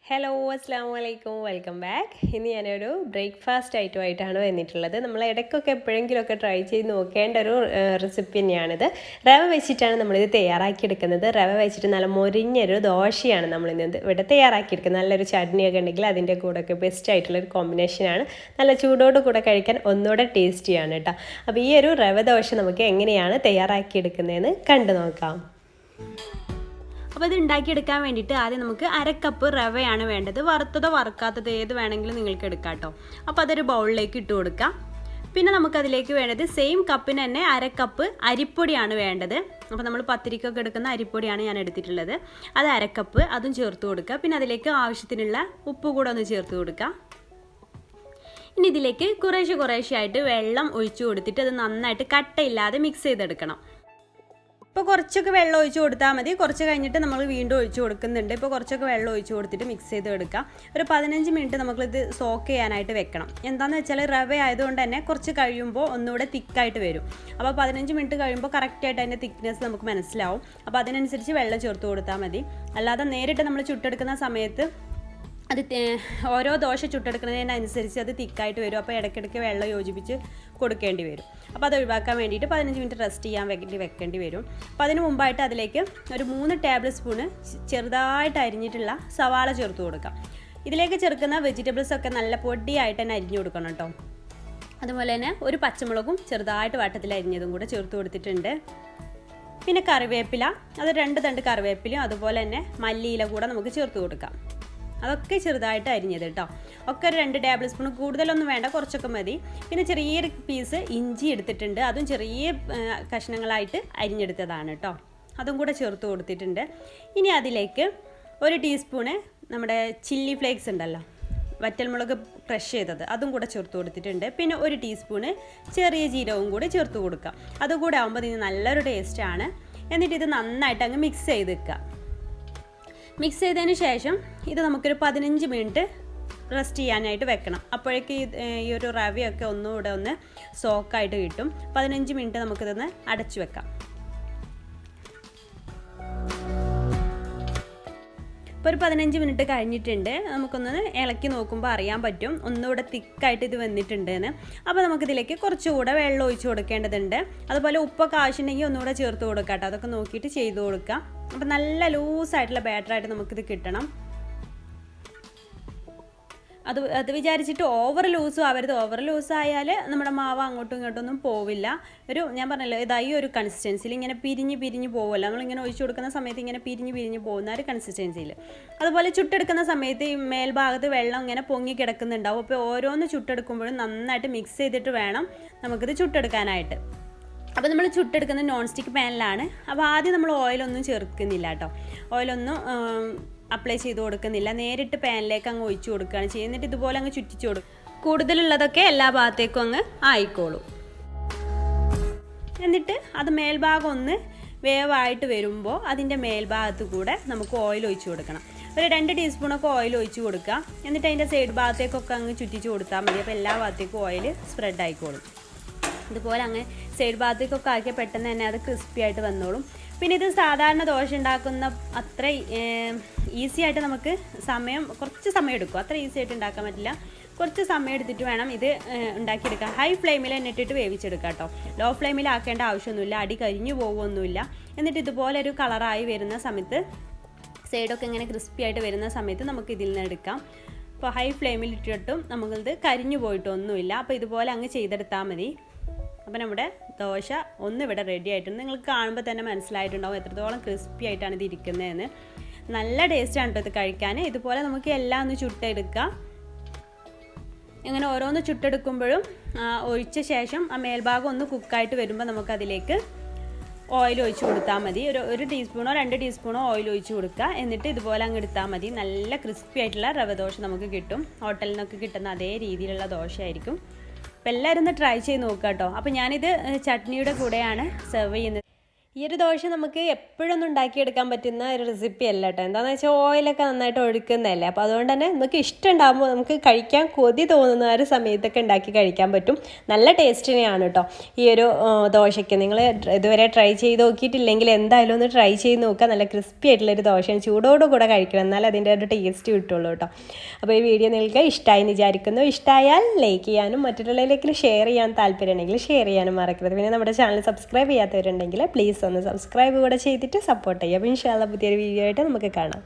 Hello അസ്സാം വലൈക്കും welcome back. ഇന്ന് ഞാനൊരു ബ്രേക്ക്ഫാസ്റ്റ് ഐറ്റമായിട്ടാണ് വന്നിട്ടുള്ളത്. നമ്മൾ ഇടയ്ക്കൊക്കെ എപ്പോഴെങ്കിലുമൊക്കെ ട്രൈ ചെയ്ത് നോക്കേണ്ട ഒരു റെസിപ്പി തന്നെയാണിത്. റവ വെച്ചിട്ടാണ് നമ്മളിത് തയ്യാറാക്കിയെടുക്കുന്നത്. റവ വെച്ചിട്ട് നല്ല മൊരിഞ്ഞൊരു ദോശയാണ് നമ്മളിന്ന് ഇവിടെ തയ്യാറാക്കിയെടുക്കുന്നത്. നല്ലൊരു ചട്നിയൊക്കെ ഉണ്ടെങ്കിൽ അതിൻ്റെ കൂടെയൊക്കെ ബെസ്റ്റ് ആയിട്ടുള്ളൊരു കോമ്പിനേഷനാണ്. നല്ല ചൂടോട് കൂടെ കഴിക്കാൻ ഒന്നുകൂടെ ടേസ്റ്റിയാണ് കേട്ടോ. അപ്പോൾ ഈ ഒരു റവ ദോശ നമുക്ക് എങ്ങനെയാണ് തയ്യാറാക്കിയെടുക്കുന്നതെന്ന് കണ്ടു നോക്കാം. അപ്പോൾ ഇത് ഉണ്ടാക്കിയെടുക്കാൻ വേണ്ടിയിട്ട് ആദ്യം നമുക്ക് അരക്കപ്പ് റവയാണ് വേണ്ടത്. വറുത്തതോ വറുക്കാത്തതോ ഏത് വേണമെങ്കിലും നിങ്ങൾക്ക് എടുക്കാം കേട്ടോ. അപ്പോൾ അതൊരു ബൗളിലേക്ക് ഇട്ട് കൊടുക്കാം. പിന്നെ നമുക്കതിലേക്ക് വേണ്ടത് സെയിം കപ്പിന് തന്നെ അരക്കപ്പ് അരിപ്പൊടിയാണ് വേണ്ടത്. അപ്പോൾ നമ്മൾ പത്തിരിക്കൊക്കെ എടുക്കുന്ന അരിപ്പൊടിയാണ് ഞാൻ എടുത്തിട്ടുള്ളത്. അത് അരക്കപ്പ്, അതും ചേർത്ത് കൊടുക്കുക. പിന്നെ അതിലേക്ക് ആവശ്യത്തിനുള്ള ഉപ്പ് കൂടെ ഒന്ന് ചേർത്ത് കൊടുക്കുക. ഇനി ഇതിലേക്ക് കുറേശ്ശെ വെള്ളം ഒഴിച്ചു കൊടുത്തിട്ട് അത് നന്നായിട്ട് കട്ടയില്ലാതെ മിക്സ് ചെയ്തെടുക്കണം. ഇപ്പോൾ കുറച്ചൊക്കെ വെള്ളം ഒഴിച്ച് കൊടുത്താൽ മതി. കുറച്ച് കഴിഞ്ഞിട്ട് നമ്മൾ വീണ്ടും ഒഴിച്ച് കൊടുക്കുന്നുണ്ട്. ഇപ്പോൾ കുറച്ചൊക്കെ വെള്ളം ഒഴിച്ച് കൊടുത്തിട്ട് മിക്സ് ചെയ്ത് എടുക്കാം. ഒരു 15 മിനിറ്റ് നമുക്കിത് സോക്ക് ചെയ്യാനായിട്ട് വെക്കണം. എന്താണെന്ന് വെച്ചാൽ റവ ആയതുകൊണ്ട് തന്നെ കുറച്ച് കഴിയുമ്പോൾ ഒന്നുകൂടെ തിക്കായിട്ട് വരും. അപ്പോൾ 15 മിനിറ്റ് കഴിയുമ്പോൾ കറക്റ്റായിട്ട് അതിൻ്റെ തിക്നെസ് നമുക്ക് മനസ്സിലാവും. അപ്പോൾ അതിനനുസരിച്ച് വെള്ളം ചേർത്ത് കൊടുത്താൽ മതി. അല്ലാതെ നേരിട്ട് നമ്മൾ ചുട്ടെടുക്കുന്ന സമയത്ത് അത് ഓരോ ദോശ ചുട്ടെടുക്കുന്നതിനനുസരിച്ച് അത് തിക്കായിട്ട് വരും. അപ്പോൾ ഇടയ്ക്കിടയ്ക്ക് വെള്ളം യോജിപ്പിച്ച് കൊടുക്കേണ്ടി വരും. അപ്പോൾ അത് ഒഴിവാക്കാൻ വേണ്ടിയിട്ട് 15 മിനിറ്റ് റെസ്റ്റ് ചെയ്യാൻ വെക്കേണ്ടി വരും. അപ്പോൾ അതിന് മുമ്പായിട്ട് അതിലേക്ക് ഒരു 3 ടേബിൾ സ്പൂണ് ചെറുതായിട്ട് അരിഞ്ഞിട്ടുള്ള സവാള ചേർത്ത് കൊടുക്കാം. ഇതിലേക്ക് ചേർക്കുന്ന വെജിറ്റബിൾസ് ഒക്കെ നല്ല പൊടിയായിട്ട് തന്നെ അരിഞ്ഞു കൊടുക്കണം കേട്ടോ. അതുപോലെ തന്നെ ഒരു പച്ചമുളകും ചെറുതായിട്ട് വട്ടത്തിൽ അരിഞ്ഞതും കൂടെ ചേർത്ത് കൊടുത്തിട്ടുണ്ട്. പിന്നെ കറിവേപ്പില, അത് 2 തണ്ട് കറിവേപ്പിലയും അതുപോലെ തന്നെ മല്ലിയില കൂടെ നമുക്ക് ചേർത്ത് കൊടുക്കാം. അതൊക്കെ ചെറുതായിട്ട് അരിഞ്ഞത് കേട്ടോ. ഒക്കെ ഒരു 2 ടേബിൾ സ്പൂൺ, കൂടുതലൊന്നും വേണ്ട, കുറച്ചൊക്കെ മതി. പിന്നെ ചെറിയൊരു പീസ് ഇഞ്ചി എടുത്തിട്ടുണ്ട്. അതും ചെറിയ കഷ്ണങ്ങളായിട്ട് അരിഞ്ഞെടുത്തതാണ് കേട്ടോ. അതും കൂടെ ചേർത്ത് കൊടുത്തിട്ടുണ്ട്. ഇനി അതിലേക്ക് 1 ടീസ്പൂണ് നമ്മുടെ ചില്ലി ഫ്ലേക്സ് ഉണ്ടല്ലോ, വറ്റൽമുളക് ക്രഷ് ചെയ്തത്, അതും കൂടെ ചേർത്ത് കൊടുത്തിട്ടുണ്ട്. പിന്നെ 1 ടീസ്പൂണ് ചെറിയ ജീരകവും കൂടി ചേർത്ത് കൊടുക്കുക. അതും കൂടെ ആകുമ്പോൾ ഇതിന് നല്ലൊരു ടേസ്റ്റാണ്. എന്നിട്ട് ഇത് നന്നായിട്ട് അങ്ങ് മിക്സ് ചെയ്ത് വെക്കുക. മിക്സ് ചെയ്തതിന് ശേഷം ഇത് നമുക്കൊരു 15 മിനിറ്റ് റെസ്റ്റ് ചെയ്യാനായിട്ട് വെക്കണം. അപ്പോഴേക്ക് ഈ ഒരു റവയൊക്കെ ഒന്നുകൂടെ ഒന്ന് സോക്കായിട്ട് കിട്ടും. 15 മിനിറ്റ് നമുക്കിതൊന്ന് അടച്ചു വെക്കാം. ഇപ്പോൾ ഒരു 15 മിനിറ്റ് കഴിഞ്ഞിട്ടുണ്ട്. നമുക്കൊന്ന് ഇളക്കി നോക്കുമ്പോൾ അറിയാൻ പറ്റും ഒന്നുകൂടെ തിക്കായിട്ട് ഇത് വന്നിട്ടുണ്ട് എന്ന്. അപ്പോൾ നമുക്കിതിലേക്ക് കുറച്ചുകൂടെ വെള്ളം ഒഴിച്ച് കൊടുക്കേണ്ടതുണ്ട്. അതുപോലെ ഉപ്പൊക്കെ ആവശ്യമുണ്ടെങ്കിൽ ഒന്നുകൂടെ ചേർത്ത് കൊടുക്കാം കേട്ടോ. അതൊക്കെ നോക്കിയിട്ട് ചെയ്ത് കൊടുക്കാം. അപ്പോൾ നല്ല ലൂസായിട്ടുള്ള ബാറ്ററായിട്ട് നമുക്കിത് കിട്ടണം. അത് വിചാരിച്ചിട്ട് ഓവർ ലൂസും ആവരുത്. ഓവർ ലൂസായാൽ നമ്മുടെ മാവ് അങ്ങോട്ടും ഇങ്ങോട്ടൊന്നും പോവില്ല. ഞാൻ പറഞ്ഞല്ലോ, ഇതായി ഒരു കൺസിസ്റ്റൻസിയിൽ ഇങ്ങനെ പിരിഞ്ഞ് പോവില്ല. നമ്മളിങ്ങനെ ഒഴിച്ചു കൊടുക്കുന്ന സമയത്ത് ഇങ്ങനെ പിരിഞ്ഞ് പോകുന്ന ഒരു കൺസിസ്റ്റൻസിയിൽ. അതുപോലെ ചുട്ടെടുക്കുന്ന സമയത്ത് ഈ മേൽഭാഗത്ത് വെള്ളം ഇങ്ങനെ പൊങ്ങി കിടക്കുന്നുണ്ടാവും. അപ്പോൾ ഓരോന്ന് ചുട്ടെടുക്കുമ്പോഴും നന്നായിട്ട് മിക്സ് ചെയ്തിട്ട് വേണം നമുക്കിത് ചുട്ടെടുക്കാനായിട്ട്. അപ്പോൾ നമ്മൾ ചുട്ടെടുക്കുന്നത് നോൺ സ്റ്റിക്ക് പാനിലാണ്. അപ്പോൾ ആദ്യം നമ്മൾ ഓയിലൊന്നും ചേർക്കുന്നില്ല കേട്ടോ. ഓയിലൊന്നും അപ്ലൈ ചെയ്ത് കൊടുക്കുന്നില്ല. നേരിട്ട് പാനിലേക്ക് അങ്ങ് ഒഴിച്ചു കൊടുക്കുകയാണ് ചെയ്യുന്നത്. എന്നിട്ട് ഇതുപോലെ അങ്ങ് ചുറ്റിച്ചു കൊടുക്കും. കൂടുതലുള്ളതൊക്കെ എല്ലാ ഭാഗത്തേക്കും അങ്ങ് ആയിക്കോളും. എന്നിട്ട് അത് മേൽഭാഗം ഒന്ന് വേവായിട്ട് വരുമ്പോൾ അതിൻ്റെ മേൽഭാഗത്ത് കൂടെ നമുക്ക് ഓയിൽ ഒഴിച്ചു കൊടുക്കണം. ഒരു 2 ടീസ്പൂണൊക്കെ ഓയിൽ ഒഴിച്ച് കൊടുക്കുക. എന്നിട്ട് അതിൻ്റെ സൈഡ് ഭാഗത്തേക്കൊക്കെ അങ്ങ് ചുറ്റിച്ച് കൊടുത്താൽ മതി. അപ്പോൾ എല്ലാ ഭാഗത്തേക്കും ഓയിൽ സ്പ്രെഡ് ആയിക്കോളും. ഇതുപോലെ അങ്ങ് സൈഡ് ഭാഗത്തേക്കൊക്കെ ആക്കിയാൽ പെട്ടെന്ന് തന്നെ അത് ക്രിസ്പി ആയിട്ട് വന്നോളും. പിന്നെ ഇത് സാധാരണ ദോശ ഉണ്ടാക്കുന്ന അത്ര ഈസി ആയിട്ട് നമുക്ക് കുറച്ച് സമയം എടുക്കും. അത്ര ഈസി ആയിട്ട് ഉണ്ടാക്കാൻ പറ്റില്ല. കുറച്ച് സമയം എടുത്തിട്ട് വേണം ഇത് ഉണ്ടാക്കിയെടുക്കാൻ. ഹൈ ഫ്ലെയിമിൽ തന്നെ ഇട്ടിട്ട് വേവിച്ചെടുക്കാം കേട്ടോ. ലോ ഫ്ലെയിമിൽ ആക്കേണ്ട ആവശ്യമൊന്നുമില്ല. അടി കരിഞ്ഞു പോകുമൊന്നുമില്ല. എന്നിട്ട് ഇതുപോലെ ഒരു കളറായി വരുന്ന സമയത്ത്, സൈഡൊക്കെ ഇങ്ങനെ ക്രിസ്പി ആയിട്ട് വരുന്ന സമയത്ത് നമുക്ക് ഇതിൽ നിന്ന് എടുക്കാം. അപ്പോൾ ഹൈ ഫ്ലെയിമിൽ ഇട്ടിട്ടും നമുക്കിത് കരിഞ്ഞു പോയിട്ടൊന്നുമില്ല. അപ്പോൾ ഇതുപോലെ അങ്ങ് ചെയ്തെടുത്താൽ മതി. അപ്പോൾ നമ്മുടെ ദോശ ഒന്നിവിടെ റെഡി ആയിട്ടുണ്ട്. നിങ്ങൾക്ക് കാണുമ്പോൾ തന്നെ മനസ്സിലായിട്ടുണ്ടാവും എത്രത്തോളം ക്രിസ്പി ആയിട്ടാണ് ഇത് ഇരിക്കുന്നതെന്ന്. നല്ല ടേസ്റ്റാണ് കേട്ടോ ഇത് കഴിക്കാൻ. ഇതുപോലെ നമുക്ക് എല്ലാം ഒന്ന് ചുട്ടെടുക്കാം. ഇങ്ങനെ ഓരോന്ന് ചുട്ടെടുക്കുമ്പോഴും ഒഴിച്ച ശേഷം ആ മേൽഭാഗം ഒന്ന് കുക്കായിട്ട് വരുമ്പോൾ നമുക്കതിലേക്ക് ഓയിൽ ഒഴിച്ച് കൊടുത്താൽ മതി. ഒരു ടീസ്പൂണോ 2 ടീസ്പൂണോ ഓയിൽ ഒഴിച്ച് കൊടുക്കുക. എന്നിട്ട് ഇതുപോലെ അങ്ങ് എടുത്താൽ മതി. നല്ല ക്രിസ്പി ആയിട്ടുള്ള റവ ദോശ നമുക്ക് കിട്ടും. ഹോട്ടലിൽ നിന്നൊക്കെ കിട്ടുന്ന അതേ രീതിയിലുള്ള ദോശയായിരിക്കും. അപ്പോൾ എല്ലാവരും ഒന്ന് ട്രൈ ചെയ്ത് നോക്കുക കേട്ടോ. അപ്പോൾ ഞാനിത് ചട്നിയുടെ കൂടെയാണ് സെർവ് ചെയ്യുന്നത്. ഈ ഒരു ദോശ നമുക്ക് എപ്പോഴൊന്നും ഉണ്ടാക്കിയെടുക്കാൻ പറ്റുന്ന ഒരു റെസിപ്പി അല്ല കേട്ടോ. എന്താണെന്ന് വെച്ചാൽ ഓയിലൊക്കെ നന്നായിട്ട് ഒഴുക്കുന്നതല്ലേ. അപ്പോൾ അതുകൊണ്ട് തന്നെ നമുക്ക് ഇഷ്ടം ഉണ്ടാകുമ്പോൾ നമുക്ക് കഴിക്കാൻ കൊതി തോന്നുന്ന ഒരു സമയത്തൊക്കെ ഉണ്ടാക്കി കഴിക്കാൻ പറ്റും. നല്ല ടേസ്റ്റിനെയാണ് കേട്ടോ ഈ ഒരു ദോശയ്ക്ക്. നിങ്ങൾ ഇതുവരെ ട്രൈ ചെയ്ത് നോക്കിയിട്ടില്ലെങ്കിൽ എന്തായാലും ഒന്ന് ട്രൈ ചെയ്ത് നോക്കുക. നല്ല ക്രിസ്പി ആയിട്ടുള്ളൊരു ദോശയാണ്, ചൂടോടുകൂടെ കഴിക്കണം, എന്നാലും അതിൻ്റെ ഒരു ടേസ്റ്റ് കിട്ടുള്ളൂ കേട്ടോ. അപ്പോൾ ഈ വീഡിയോ നിങ്ങൾക്ക് ഇഷ്ടമായി എന്ന് വിചാരിക്കുന്നു. ഇഷ്ടമായാൽ ലൈക്ക് ചെയ്യാനും മറ്റുള്ളവരിലേക്ക് ഷെയർ ചെയ്യാൻ താല്പര്യമുണ്ടെങ്കിൽ ഷെയർ ചെയ്യാനും മറക്കരുത്. പിന്നെ നമ്മുടെ ചാനൽ സബ്സ്ക്രൈബ് ചെയ്യാത്തവരുണ്ടെങ്കിൽ പ്ലീസ് ഒന്ന് സബ്സ്ക്രൈബ് കൂടെ ചെയ്തിട്ട് സപ്പോർട്ട് ചെയ്യുക. അപ്പോൾ ഇൻഷാ അല്ലാഹ് പുതിയൊരു വീഡിയോ ആയിട്ട് നമുക്ക് കാണാം.